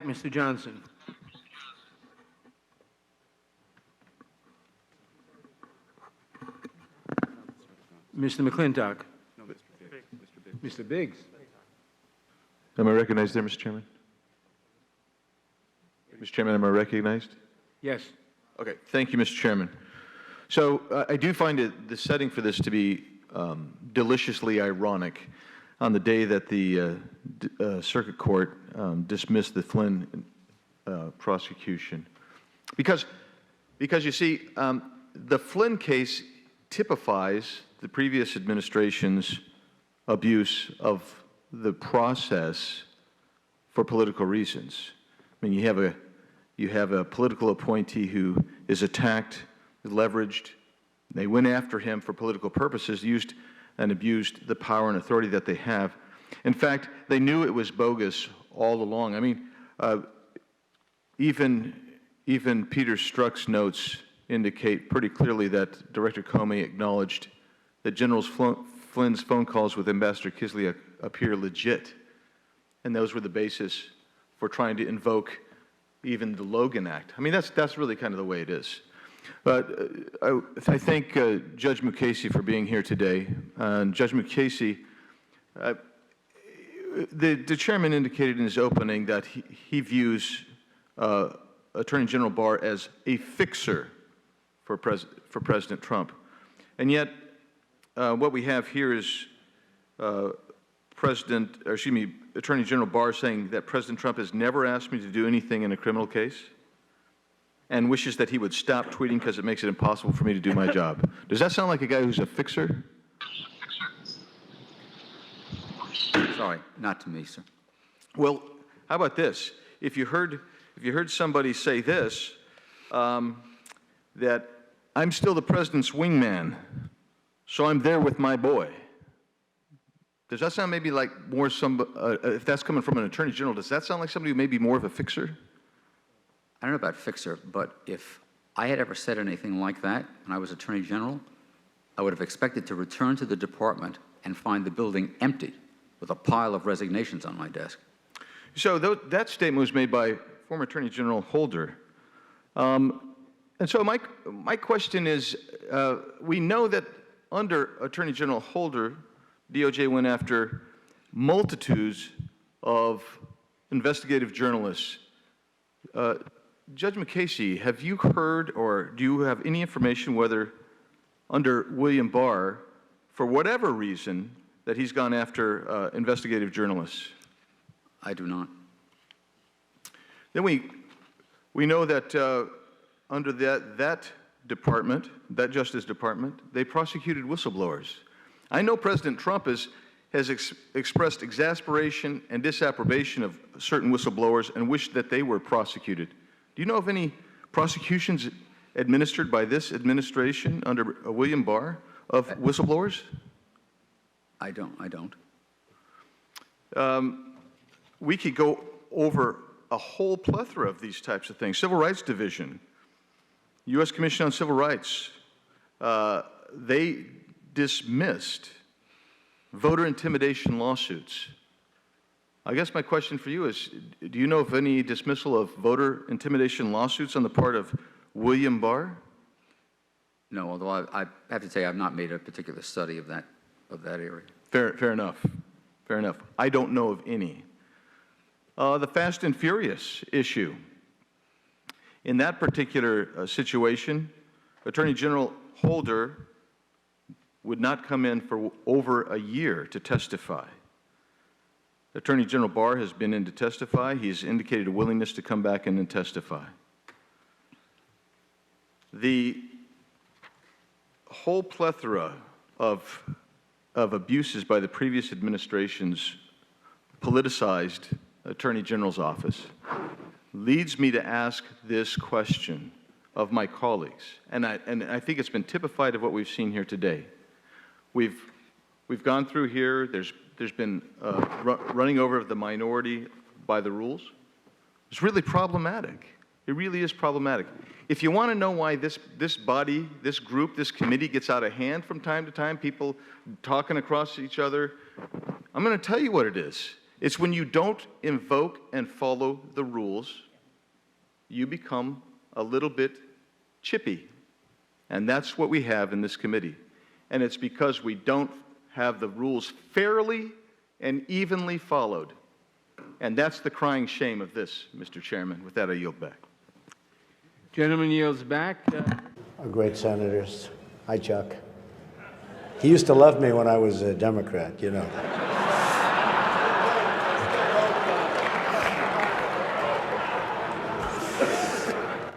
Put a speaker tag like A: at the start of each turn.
A: Mr. Johnson. Mr. McClintock.
B: No, Mr. Biggs.
A: Mr. Biggs.
C: Am I recognized there, Mr. Chairman? Mr. Chairman, am I recognized?
A: Yes.
C: Okay, thank you, Mr. Chairman. So I do find the setting for this to be deliciously ironic on the day that the Circuit Court dismissed the Flynn prosecution. Because you see, the Flynn case typifies the previous administration's abuse of the process for political reasons. I mean, you have a political appointee who is attacked, leveraged. They went after him for political purposes, used and abused the power and authority that they have. In fact, they knew it was bogus all along. I mean, even Peter Strzok's notes indicate pretty clearly that Director Comey acknowledged that General Flynn's phone calls with Ambassador Kislyak appear legit, and those were the basis for trying to invoke even the Logan Act. I mean, that's really kind of the way it is. But I thank Judge Mukasey for being here today. Judge Mukasey, the chairman indicated in his opening that he views Attorney General Barr as a fixer for President Trump. And yet, what we have here is Attorney General Barr saying that President Trump has never asked me to do anything in a criminal case and wishes that he would stop tweeting because it makes it impossible for me to do my job. Does that sound like a guy who's a fixer?
B: Sorry, not to me, sir.
C: Well, how about this? If you heard somebody say this, that I'm still the president's wingman, so I'm there with my boy. Does that sound maybe like more if that's coming from an attorney general, does that sound like somebody who may be more of a fixer?
B: I don't know about fixer, but if I had ever said anything like that when I was attorney general, I would have expected to return to the department and find the building empty with a pile of resignations on my desk.
C: So that statement was made by former Attorney General Holder. And so my question is, we know that under Attorney General Holder, DOJ went after multitudes of investigative journalists. Judge Mukasey, have you heard or do you have any information whether under William Barr, for whatever reason, that he's gone after investigative journalists?
B: I do not.
C: Then we know that under that department, that Justice Department, they prosecuted whistleblowers. I know President Trump has expressed exasperation and disapprobation of certain whistleblowers and wished that they were prosecuted. Do you know of any prosecutions administered by this administration under William Barr of whistleblowers?
B: I don't.
C: We could go over a whole plethora of these types of things. Civil Rights Division, U.S. Commission on Civil Rights, they dismissed voter intimidation lawsuits. I guess my question for you is, do you know of any dismissal of voter intimidation lawsuits on the part of William Barr?
B: No, although I have to say I've not made a particular study of that area.
C: Fair enough. Fair enough. I don't know of any. The Fast and Furious issue. In that particular situation, Attorney General Holder would not come in for over a year to testify. Attorney General Barr has been in to testify. He's indicated a willingness to come back in and testify. The whole plethora of abuses by the previous administration's politicized Attorney General's office leads me to ask this question of my colleagues, and I think it's been typified of what we've seen here today. We've gone through here. There's been running over of the minority by the rules. It's really problematic. It really is problematic. If you want to know why this body, this group, this committee gets out of hand from time to time, people talking across each other, I'm going to tell you what it is. It's when you don't invoke and follow the rules, you become a little bit chippy. And that's what we have in this committee. And it's because we don't have the rules fairly and evenly followed. And that's the crying shame of this, Mr. Chairman. With that, I yield back.
A: Gentleman yields back.
D: Are great senators. Hi, Chuck. He used to love me when I was a Democrat, you know.